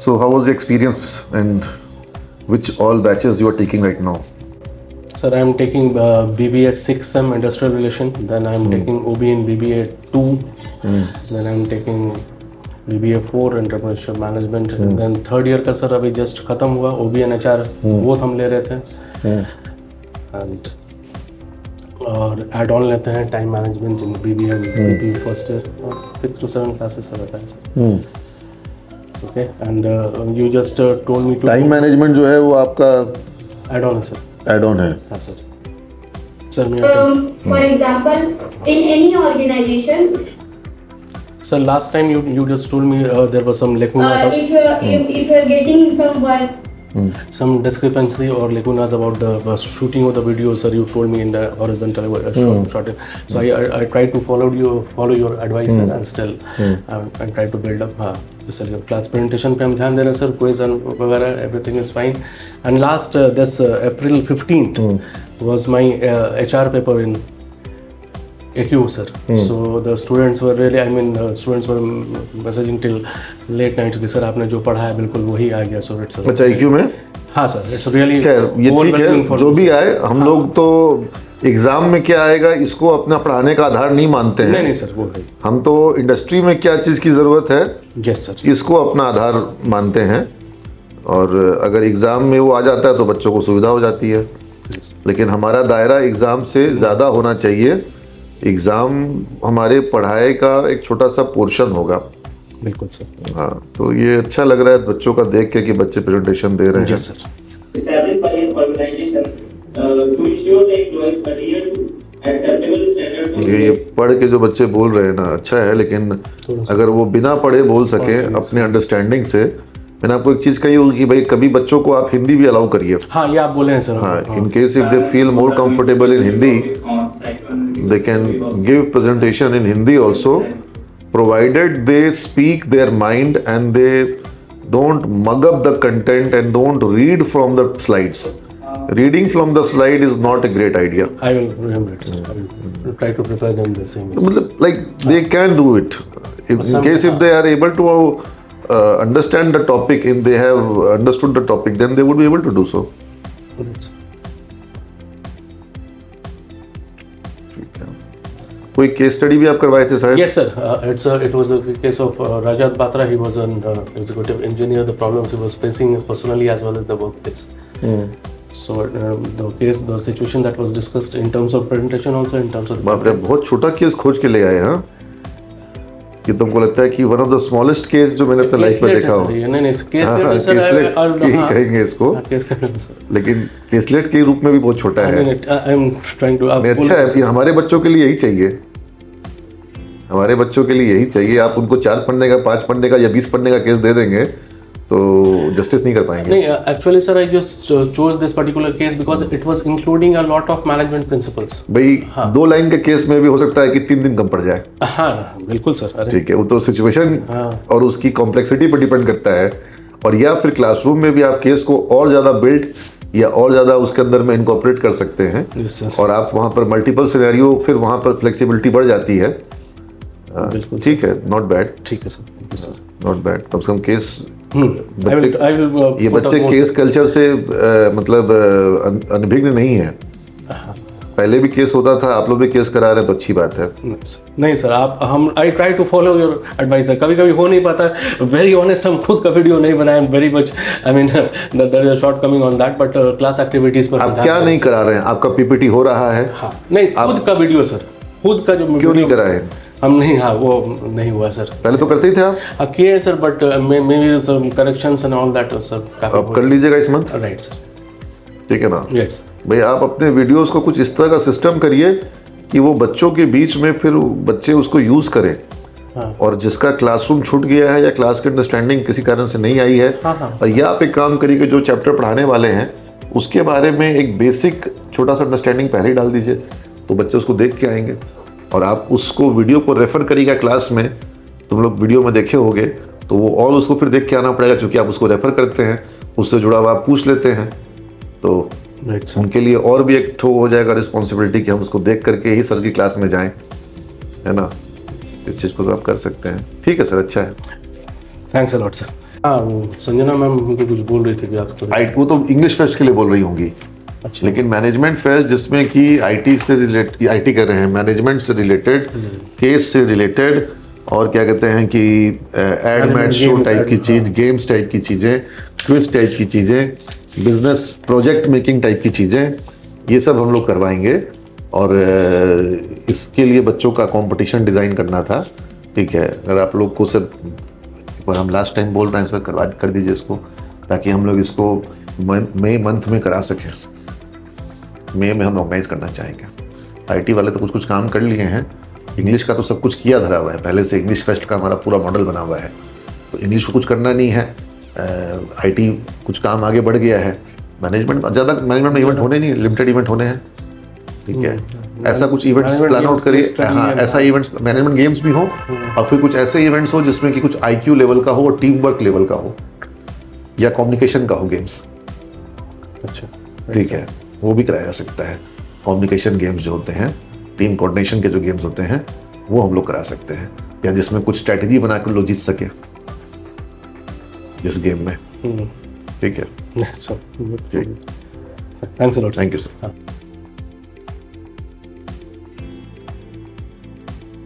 So how was the experience and which all batches you are taking right now? Sir, I am taking BBA 6 SEM Industrial Relation, then I am taking OB in BBA 2, then I am taking BBA 4 Entrepreneurship Management, then third year का sir अभी just खत्म हुआ, OB and HR both हम ले रहे थे, and और add on लेते हैं time management in BBA BBA first year 6 to 7 classes रहता है sir. Okay and you just told me to time management जो है वो आपका एड ऑन है सर. एड ऑन है. हाँ सर. सर मैं For example, in any organization, sir last time you just told me there was some if you're getting some work, some discrepancy or lacunas about the shooting of the video, sir. You told me in the horizontal shot. So I tried to follow your advice sir, and still I tried to build up. Sir class presentation पे हम ध्यान दे रहे हैं sir, quiz वगैरह everything is fine. And last this April 15th was my HR paper in AQ sir. So the students were really, students were messaging till late night कि sir आपने जो पढ़ा है बिल्कुल वही आ गया. So it's अच्छा AQ में. हाँ सर, इट्स रियली ये ठीक है. जो भी आए हम लोग तो एग्जाम में क्या आएगा इसको अपना पढ़ाने का आधार नहीं मानते हैं. नहीं सर वो है. हम तो इंडस्ट्री में क्या चीज़ की ज़रूरत है यस सर इसको अपना आधार मानते हैं. और अगर एग्ज़ाम में वो आ जाता है तो बच्चों को सुविधा हो जाती है. लेकिन हमारा दायरा एग्ज़ाम से ज़्यादा होना चाहिए. एग्ज़ाम हमारे पढ़ाई का एक छोटा सा पोर्शन होगा. बिल्कुल सर. हाँ तो ये अच्छा लग रहा है बच्चों का देख के कि बच्चे प्रेजेंटेशन दे रहे हैं. Yes sir. Established by an organization to ensure the employees adhere to acceptable standards of ये पढ़ के जो बच्चे बोल रहे हैं ना अच्छा है. लेकिन अगर वो बिना पढ़े बोल सके अपने अंडरस्टैंडिंग से. मैंने आपको एक चीज़ कही होगी कि भाई कभी बच्चों को आप हिंदी भी अलाउ करिए. हाँ ये आप बोले हैं सर. हाँ in case if they feel more comfortable in Hindi they can give presentation in Hindi also, provided they speak their mind and they don't mug up the content and don't read from the slides. Reading from the slide is not a great idea. I will remember it sir. I will try to prepare them the same way. Like they can do it. In case if they are able to understand the topic and they have understood the topic, then they would be able to do so. कोई case study भी आप करवाए थे शायद? Yes sir, it was the case of Rajat Batra. He was an executive engineer. The problems he was facing personally as well as the workplace. So the situation that was discussed in terms of presentation also in terms of the बाप रे बहुत छोटा case खोज के ले आए. हाँ कि तुमको लगता है कि one of the smallest case जो मैंने अपने लाइफ में देखा हो. नहीं केसलेट कहेंगे इसको. लेकिन केसलेट के रूप में भी बहुत छोटा है. अच्छा है कि हमारे बच्चों के लिए यही चाहिए. हमारे बच्चों के लिए यही चाहिए. आप उनको 4 पढ़ने का 5 पढ़ने का या 20 पढ़ने का केस दे देंगे तो जस्टिस नहीं कर पाएंगे. नहीं actually sir I just chose this particular case because it was including a lot of management principles. भाई 2 लाइन के केस में भी हो सकता है कि 3 दिन कम पड़ जाए. हाँ बिल्कुल सर. ठीक है वो तो सिचुएशन और उसकी कॉम्प्लेक्सिटी पर डिपेंड करता है. और या फिर क्लासरूम में भी आप केस को और ज़्यादा बिल्ड या और ज़्यादा उसके अंदर में इनकॉर्पोरेट कर सकते हैं. और आप वहाँ पर मल्टीपल सिनेरियो फिर वहाँ पर फ्लेक्सिबिलिटी बढ़ जाती है. ठीक है नॉट बैड. ठीक है सर नॉट बैड. कम से कम केस ये बच्चे केस कल्चर से मतलब अनभिज्ञ नहीं है. पहले भी केस होता था आप लोग भी केस करा रहे हैं तो अच्छी बात है. नहीं सर आप I try to follow your advice. कभी कभी हो नहीं पाता. वेरी ऑनेस्ट हम खुद का वीडियो नहीं बनाए. Very much I mean there is shortcoming on that but class activities पर आप क्या नहीं करा रहे हैं. आपका पीपीटी हो रहा है. हाँ नहीं खुद का वीडियो सर. खुद का जो क्यों नहीं करा है हम नहीं. हाँ वो नहीं हुआ सर. पहले तो करते ही थे आप. किए sir but may be sir corrections and all that sir. आप कर लीजिएगा इस मंथ. Right sir. ठीक है ना. यस भाई आप अपने वीडियोस को कुछ इस तरह का सिस्टम करिए कि वो बच्चों के बीच में फिर बच्चे उसको यूज करें. और जिसका क्लासरूम छूट गया है या क्लास की अंडरस्टैंडिंग किसी कारण से नहीं आई है और या आप एक काम करिए कि जो चैप्टर पढ़ाने वाले हैं उसके बारे में एक बेसिक छोटा सा अंडरस्टैंडिंग पहले ही डाल दीजिए तो बच्चे उसको देख के आएंगे. और आप उसको वीडियो को रेफर करिएगा क्लास में. तुम लोग वीडियो में देखे होंगे तो वो और उसको फिर देख के आना पड़ेगा क्योंकि आप उसको रेफर करते हैं. उससे जुड़ा हुआ आप पूछ लेते हैं तो उनके लिए और भी एक ठो हो जाएगा रिस्पॉन्सिबिलिटी कि हम उसको देख करके ही सर की क्लास में जाएं. है ना. इस चीज़ को तो आप कर सकते हैं. ठीक है सर. अच्छा है. Thanks a lot sir. हाँ वो संजना मैम मुझे कुछ बोल रही थी कि आप थोड़े वो तो इंग्लिश फेस्ट के लिए बोल रही होंगी, अच्छा लेकिन मैनेजमेंट फेस्ट जिसमें कि आईटी से रिलेटेड, आईटी कर रहे हैं, मैनेजमेंट से रिलेटेड, केस से रिलेटेड, और क्या कहते हैं कि ad match show games, type की ad- चीज़, गेम्स टाइप की चीज़ें, क्विज टाइप की चीज़ें, बिजनेस प्रोजेक्ट मेकिंग टाइप की चीज़ें, ये सब हम लोग करवाएंगे। और इसके लिए बच्चों का कंपटीशन डिज़ाइन करना था, ठीक है। अगर आप लोग को सर, पर हम लास्ट टाइम बोल रहे हैं सर करवा कर दीजिए इसको, ताकि हम लोग इसको मई मंथ में करा सकें। मई में हम ऑर्गेनाइज करना चाहेंगे। आईटी वाले तो कुछ कुछ काम कर लिए हैं, इंग्लिश का तो सब कुछ किया धरा हुआ है पहले से, इंग्लिश फेस्ट का हमारा पूरा मॉडल बना हुआ है, तो इंग्लिश को कुछ करना नहीं है। आईटी कुछ काम आगे बढ़ गया है, मैनेजमेंट ज़्यादा, मैनेजमेंट में इवेंट होने नहीं, लिमिटेड इवेंट होने हैं, ठीक है। ऐसा कुछ events Management plan out games करिए, की study हाँ है, ऐसा इवेंट्स, मैनेजमेंट गेम्स भी हो, और फिर कुछ ऐसे इवेंट्स हो जिसमें कि कुछ आईक्यू लेवल का हो और टीम वर्क लेवल का हो, या कम्युनिकेशन का हो गेम्स, अच्छा ठीक है, वो भी कराया जा सकता है। कम्युनिकेशन गेम्स जो होते हैं, टीम कोऑर्डिनेशन के जो गेम्स होते हैं, वो हम लोग करा सकते हैं, या जिसमें कुछ स्ट्रैटेजी बनाकर लोग जीत सके इस गेम में, ठीक है। Sir thanks a lot thank you sir.